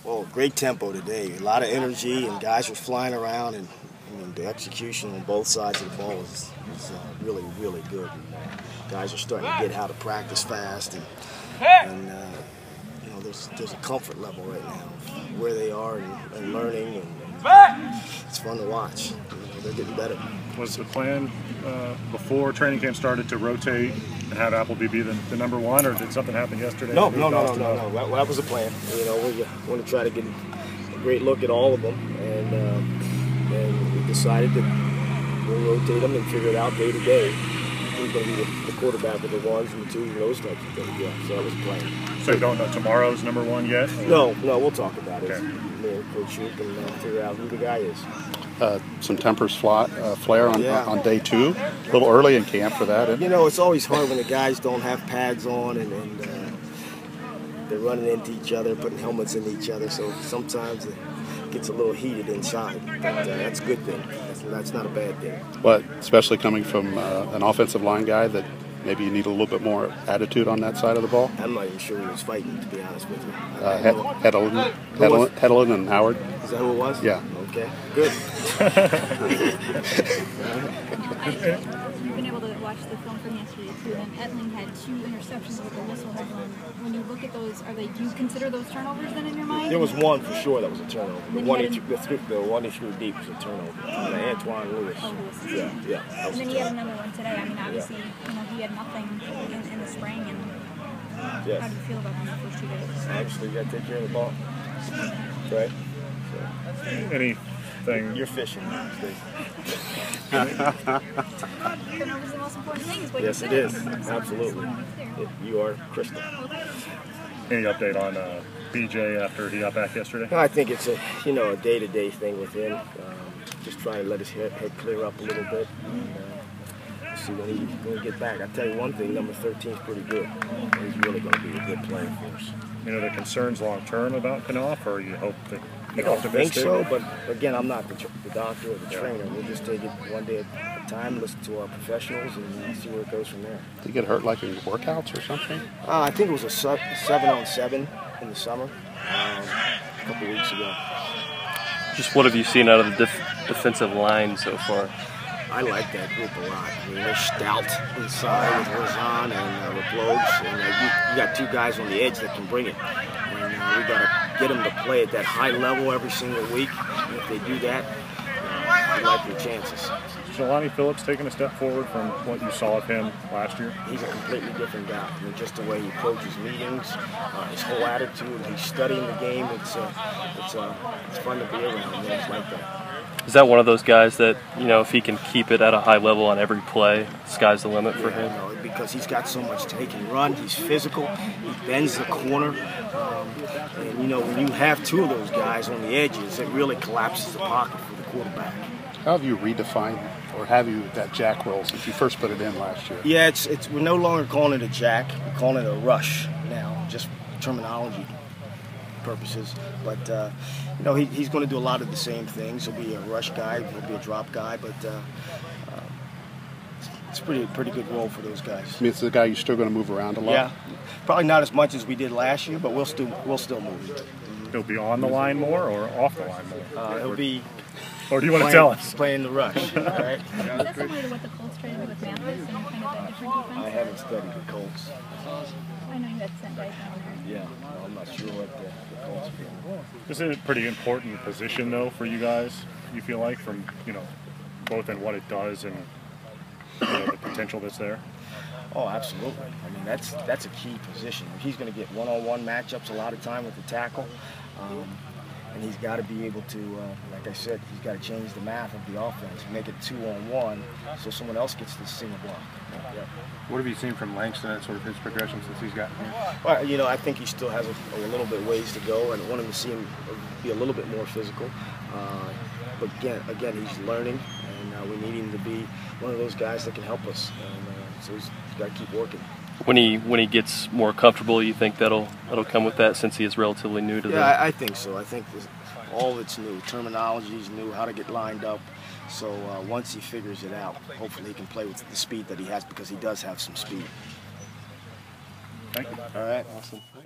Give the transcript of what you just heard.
Well, great tempo today. A lot of energy, and guys were flying around, and I mean, the execution on both sides of the ball is really, really good. And, guys are starting to get how to practice fast, and you know, there's a comfort level right now of where they are and learning, and it's fun to watch. You know, they're getting better. Was the plan before training camp started to rotate and have Appleby be the number one, or did something happen yesterday? No. That was the plan. You know, we want to try to get a great look at all of them, and we decided that we'll rotate them and figure it out day to day. Who's going to be the quarterback with the ones and the twos and those types of things. Yeah, so that was the plan. So you don't know tomorrow's number one yet? Or? No, we'll talk about it. Okay. Me and Coach Shook can figure out who the guy is. Some tempers flare on day two. A little early in camp for that. You know, it's always hard when the guys don't have pads on and they're running into each other, putting helmets in each other. So sometimes it gets a little heated inside. But that's a good thing. That's not a bad thing. But especially coming from an offensive line guy, that maybe you need a little bit more attitude on that side of the ball. I'm not even sure who was fighting, to be honest with you. Heddlin and Howard. Is that who it was? Yeah. Okay, good. You've been able to watch the film from yesterday too, and Etling had 2 interceptions with the whistle. When you look at those, do you consider those turnovers then in your mind? There was one for sure that was a turnover. The one he threw deep was a turnover. Antoine Lewis. Oh, Lewis. Yeah. And then he had another one today. I mean, obviously, you know, he had nothing in the spring. And how do you feel about him the first 2 days? Obviously, you got to take care of the ball, right? Anything? You're fishing, Steve. Turnover's the most important thing, is what Yes, you it said. is. Absolutely. You are crystal. Any update on BJ after he got back yesterday? I think it's a day-to-day thing with him. Just trying to let his head clear up a little bit. And, see when he get back. I tell you one thing, number 13 is pretty good. He's really going to be a good player for us. You know, the concerns long-term about Knopf, or you hope that I don't think so, but again, I'm not the doctor or the trainer. We'll just take it one day at a time, listen to our professionals, and see where it goes from there. Did he get hurt like in workouts or something? I think it was a 7-on-7 in the summer, a couple weeks ago. Just what have you seen out of the defensive line so far? I like that group a lot. I mean, they're stout inside with Horzan and Raploge, and you got 2 guys on the edge that can bring it. And we got to get them to play at that high level every single week. And if they do that, we like their chances. Is Jelani Phillips taking a step forward from what you saw of him last year? He's a completely different guy. I mean, just the way he approaches meetings, his whole attitude. He's studying the game. It's fun to be around. He's like that. Is that one of those guys that, you know, if he can keep it at a high level on every play, sky's the limit for him? No, because he's got so much take and run. He's physical. He bends the corner. And, you know, when you have 2 of those guys on the edges, it really collapses the pocket for the quarterback. How have you redefined, or have you, that jack roll since you first put it in last year? Yeah, we're no longer calling it a jack. We're calling it a rush now, just terminology purposes. But you know, he's going to do a lot of the same things. He'll be a rush guy, he'll be a drop guy, but it's a pretty good role for those guys. I mean, it's the guy you're still going to move around a lot. Yeah, probably not as much as we did last year, but we'll still move. He'll be on the line more or off the line more? He'll be. Or do you want to tell us? Playing the rush, right? Is that similar to what the Colts tried to do with Mathis and kind of that different defense? I haven't studied the Colts. I know you had sent guys down there. Yeah, I'm not sure what the Colts feel. This is a pretty important position, though, for you guys, you feel like, from, you know, both in what it does and, you know, the potential that's there? Oh, absolutely. I mean, that's a key position. He's going to get one-on-one matchups a lot of time with the tackle. And he's got to be able to, like I said, he's got to change the math of the offense, make it 2-on-1, so someone else gets the single block. Yeah. What have you seen from Langston and sort of his progression since he's gotten here? Well, you know, I think he still has a little bit ways to go, and I want him to see him be a little bit more physical. But again, he's learning, and we need him to be one of those guys that can help us. And so he's got to keep working. When he gets more comfortable, you think that'll come with that, since he is relatively new to that? Yeah, I think so. I think all of it's new. Terminology is new, how to get lined up. So once he figures it out, hopefully he can play with the speed that he has, because he does have some speed. Thank you. All right. Awesome.